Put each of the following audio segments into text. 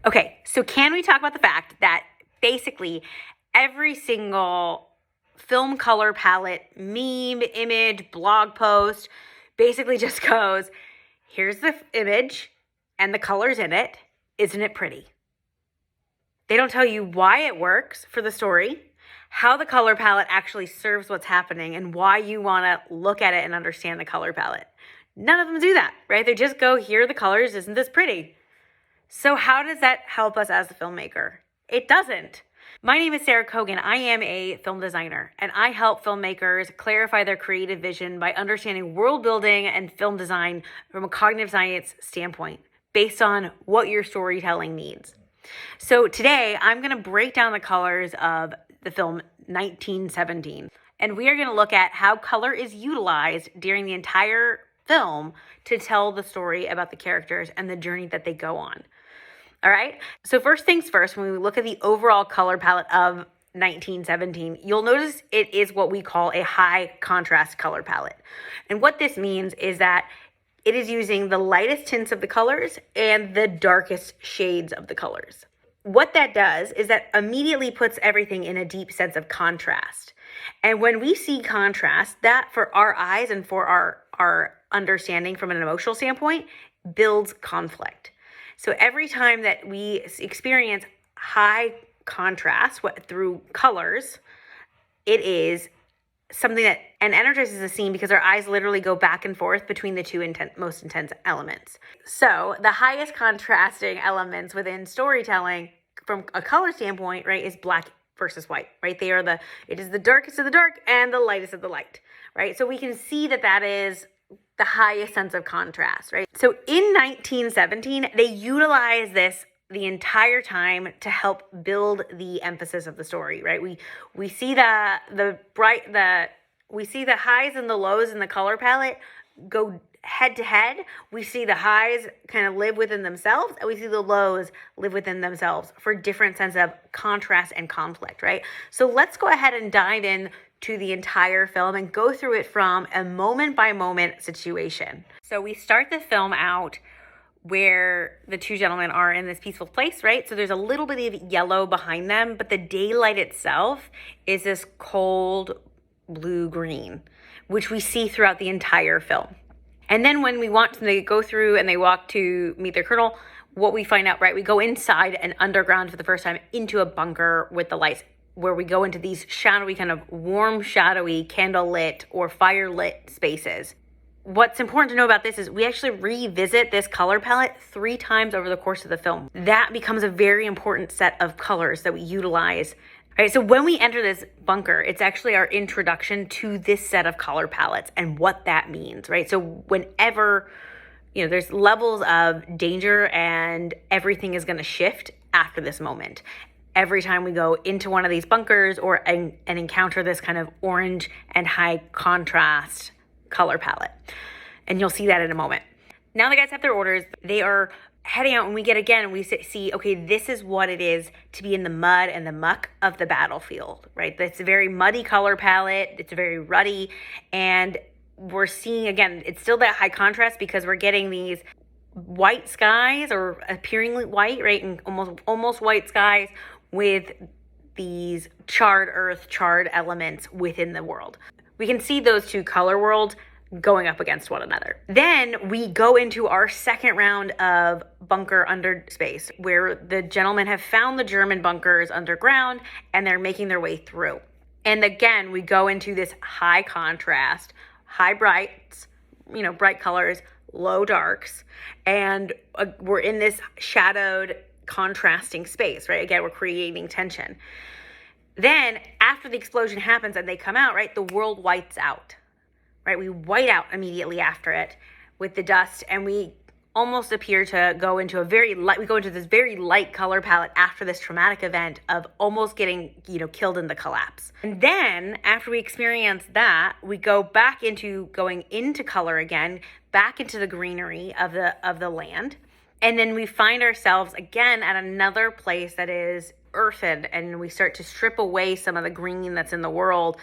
Okay, so can we talk about the fact that basically every single film color palette, meme, image, blog post basically just goes, here's the image and the colors in it. Isn't it pretty? They don't tell you why it works for the story, how the color palette actually serves what's happening, and why you want to look at it and understand the color palette. None of them do that, right? They just go, here are the colors. Isn't this pretty? So how does that help us as a filmmaker? It doesn't. My name is Sarah Kogan. I am a film designer, and I help filmmakers clarify their creative vision by understanding world building and film design from a cognitive science standpoint, based on what your storytelling needs. So today, I'm going to break down the colors of the film 1917, and we are going to look at how color is utilized during the entire film to tell the story about the characters and the journey that they go on. All right. So first things first, when we look at the overall color palette of 1917, you'll notice it is what we call a high contrast color palette. And what this means is that it is using the lightest tints of the colors and the darkest shades of the colors. What that does is that immediately puts everything in a deep sense of contrast. And when we see contrast, that for our eyes and for our understanding from an emotional standpoint builds conflict. So every time that we experience high contrast through colors, it is something that energizes the scene because our eyes literally go back and forth between the two most intense elements. So the highest contrasting elements within storytelling from a color standpoint, right, is black versus white, right? It is the darkest of the dark and the lightest of the light, right? So we can see that is the highest sense of contrast, right? So in 1917, they utilize this the entire time to help build the emphasis of the story, right? We see the highs and the lows in the color palette go head to head. We see the highs kind of live within themselves, and we see the lows live within themselves for different sense of contrast and conflict, right? So let's go ahead and dive in to the entire film and go through it from a moment by moment situation. So we start the film out where the two gentlemen are in this peaceful place, right? So there's a little bit of yellow behind them, but the daylight itself is this cold blue-green, which we see throughout the entire film. And then when they go through and they walk to meet their colonel, what we find out, right, we go inside and underground for the first time into a bunker with the lights, where we go into these shadowy, kind of warm, shadowy, candle-lit or fire-lit spaces. What's important to know about this is we actually revisit this color palette 3 times over the course of the film. That becomes a very important set of colors that we utilize. All right, so when we enter this bunker, it's actually our introduction to this set of color palettes and what that means, right? So whenever, there's levels of danger and everything is going to shift after this moment. Every time we go into one of these bunkers and encounter this kind of orange and high contrast color palette. And you'll see that in a moment. Now the guys have their orders. They are heading out, and we see, okay, this is what it is to be in the mud and the muck of the battlefield, right? It's a very muddy color palette. It's very ruddy. And we're seeing, again, it's still that high contrast because we're getting these white skies or appearing white, right? And almost white skies with these charred earth, charred elements within the world. We can see those two color worlds going up against one another. Then we go into our second round of bunker under space, where the gentlemen have found the German bunkers underground and they're making their way through. And again, we go into this high contrast, high brights, bright colors, low darks, and we're in this shadowed, contrasting space, right? Again, we're creating tension. Then after the explosion happens and they come out, right, the world whites out, right? We white out immediately after it with the dust, and we almost appear to go into this very light color palette after this traumatic event of almost getting, killed in the collapse. And then after we experience that, we go back into going into color again, back into the greenery of the land. And then we find ourselves again at another place that is earthen, and we start to strip away some of the green that's in the world,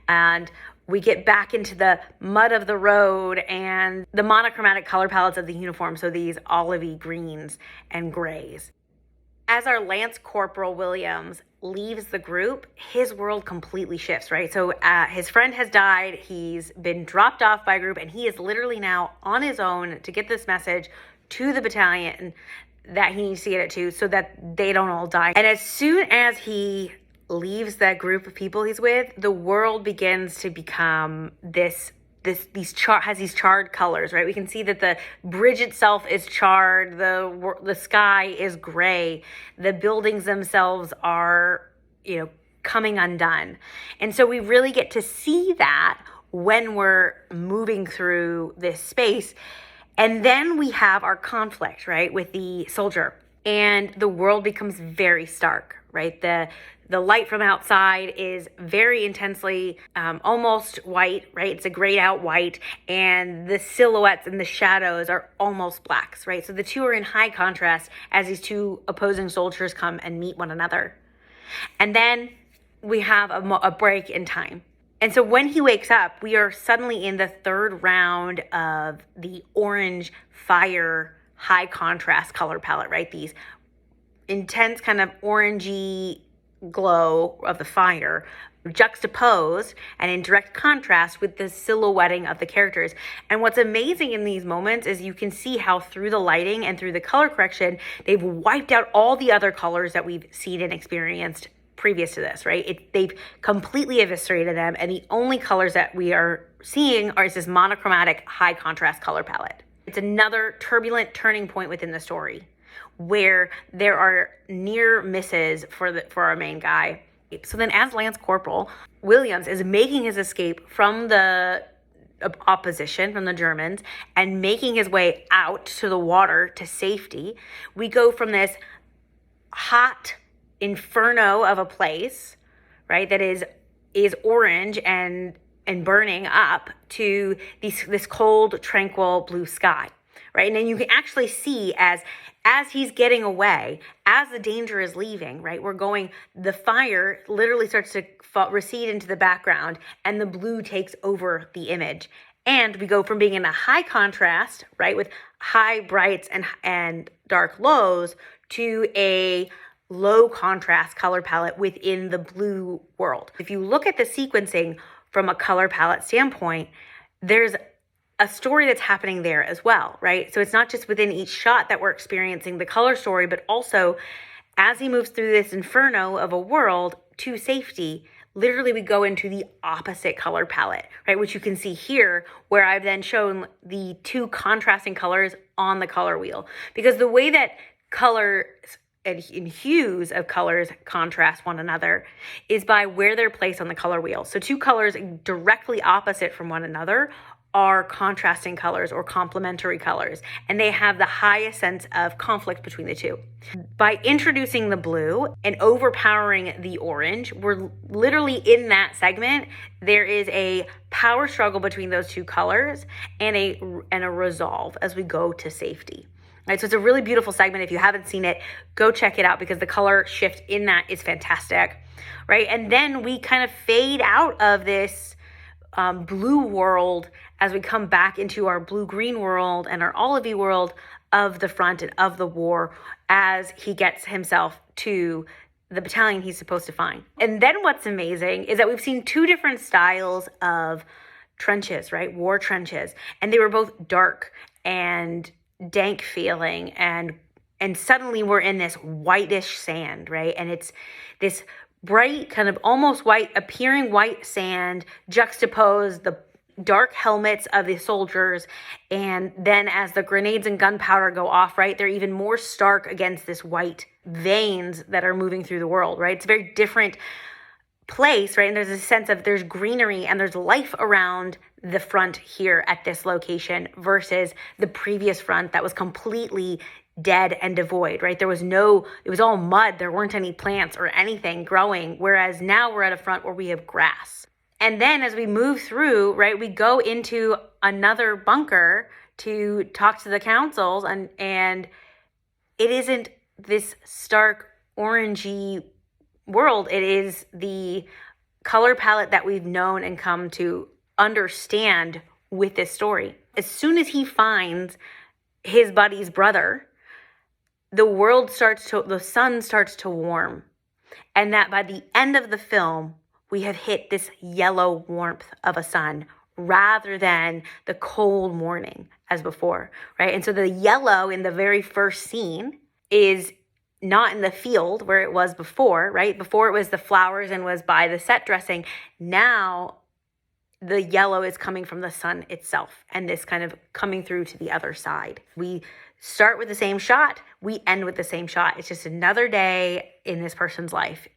and we get back into the mud of the road and the monochromatic color palettes of the uniform, so these olivey greens and grays. As our Lance Corporal Williams leaves the group, his world completely shifts, right? So his friend has died, he's been dropped off by a group, and he is literally now on his own to get this message to the battalion that he needs to get it to so that they don't all die. And as soon as he leaves that group of people he's with, the world begins to become these charred colors, right? We can see that the bridge itself is charred, the sky is gray, the buildings themselves are, coming undone. And so we really get to see that when we're moving through this space. And then we have our conflict, right, with the soldier, and the world becomes very stark, right? The light from outside is very intensely almost white, right? It's a grayed out white, and the silhouettes and the shadows are almost blacks, right? So the two are in high contrast as these two opposing soldiers come and meet one another. And then we have a break in time. And so when he wakes up, we are suddenly in the third round of the orange fire high contrast color palette, right? These intense kind of orangey glow of the fire juxtaposed and in direct contrast with the silhouetting of the characters. And what's amazing in these moments is you can see how through the lighting and through the color correction, they've wiped out all the other colors that we've seen and experienced previous to this, right? They've completely eviscerated them, and the only colors that we are seeing is this monochromatic high contrast color palette. It's another turbulent turning point within the story where there are near misses for our main guy. So then as Lance Corporal, Williams is making his escape from the opposition, from the Germans, and making his way out to the water to safety. We go from this hot inferno of a place, right, that is orange and burning up to this cold, tranquil blue sky, right? And then you can actually see as he's getting away, as the danger is leaving, right, the fire literally starts to recede into the background, and the blue takes over the image. And we go from being in a high contrast, right, with high brights and dark lows, to a low contrast color palette within the blue world. If you look at the sequencing from a color palette standpoint, there's a story that's happening there as well, right? So it's not just within each shot that we're experiencing the color story, but also as he moves through this inferno of a world to safety, literally we go into the opposite color palette, right? Which you can see here, where I've then shown the two contrasting colors on the color wheel. Because the way that colors and hues of colors contrast one another is by where they're placed on the color wheel. So two colors directly opposite from one another are contrasting colors or complementary colors, and they have the highest sense of conflict between the two. By introducing the blue and overpowering the orange, we're literally in that segment, there is a power struggle between those two colors and a resolve as we go to safety. Right, so it's a really beautiful segment. If you haven't seen it, go check it out, because the color shift in that is fantastic, right? And then we kind of fade out of this blue world as we come back into our blue-green world and our olivey world of the front and of the war as he gets himself to the battalion he's supposed to find. And then what's amazing is that we've seen two different styles of trenches, right? War trenches. And they were both dark and dank feeling, and suddenly we're in this whitish sand, right? And it's this bright, kind of almost white, appearing white sand juxtaposed the dark helmets of the soldiers, and then as the grenades and gunpowder go off, right, they're even more stark against this white veins that are moving through the world, right? It's a very different place, right? And there's a sense of there's greenery and there's life around the front here at this location versus the previous front that was completely dead and devoid, right? It was all mud. There weren't any plants or anything growing, whereas now we're at a front where we have grass. And then as we move through, right, we go into another bunker to talk to the councils, and it isn't this stark orangey world. It is the color palette that we've known and come to understand with this story. As soon as he finds his buddy's brother, the sun starts to warm. And that by the end of the film, we have hit this yellow warmth of a sun rather than the cold morning as before, right? And so the yellow in the very first scene is not in the field where it was before, right? Before it was the flowers and was by the set dressing. Now the yellow is coming from the sun itself and this kind of coming through to the other side. We start with the same shot, we end with the same shot. It's just another day in this person's life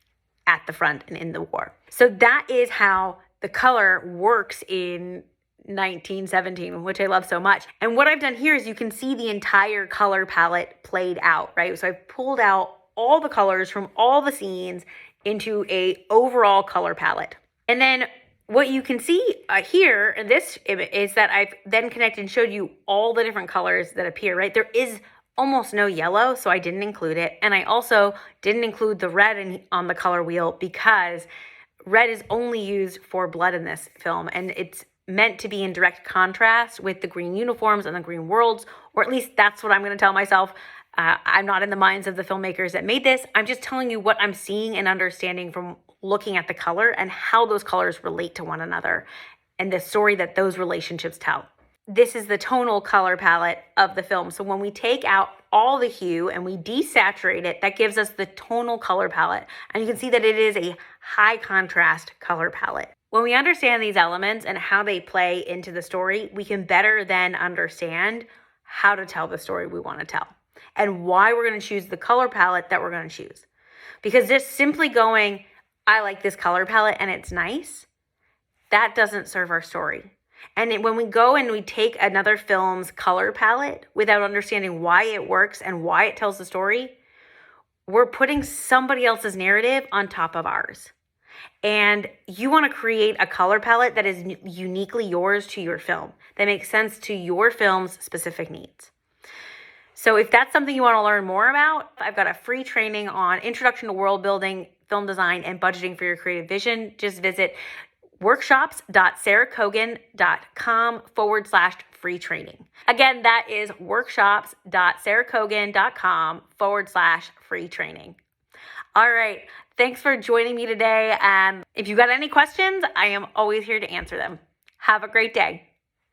at the front and in the war. So that is how the color works in 1917, which I love so much. And what I've done here is you can see the entire color palette played out, right? So I've pulled out all the colors from all the scenes into a overall color palette. And then what you can see here in this image is that I've then connected and showed you all the different colors that appear, right? There is almost no yellow, so I didn't include it. And I also didn't include the red on the color wheel because red is only used for blood in this film, and it's meant to be in direct contrast with the green uniforms and the green worlds, or at least that's what I'm going to tell myself. I'm not in the minds of the filmmakers that made this. I'm just telling you what I'm seeing and understanding from looking at the color and how those colors relate to one another and the story that those relationships tell. This is the tonal color palette of the film. So when we take out all the hue and we desaturate it, that gives us the tonal color palette. And you can see that it is a high contrast color palette. When we understand these elements and how they play into the story, we can better then understand how to tell the story we want to tell and why we're going to choose the color palette that we're going to choose. Because just simply going, I like this color palette and it's nice, that doesn't serve our story. And when we go and we take another film's color palette without understanding why it works and why it tells the story, we're putting somebody else's narrative on top of ours. And you want to create a color palette that is uniquely yours to your film, that makes sense to your film's specific needs. So if that's something you want to learn more about, I've got a free training on Introduction to World Building, Film Design, and Budgeting for Your Creative Vision. Just visit workshops.sarahkogan.com/free training. Again, that is workshops.sarahkogan.com/free training. All right. Thanks for joining me today. If you've got any questions, I am always here to answer them. Have a great day.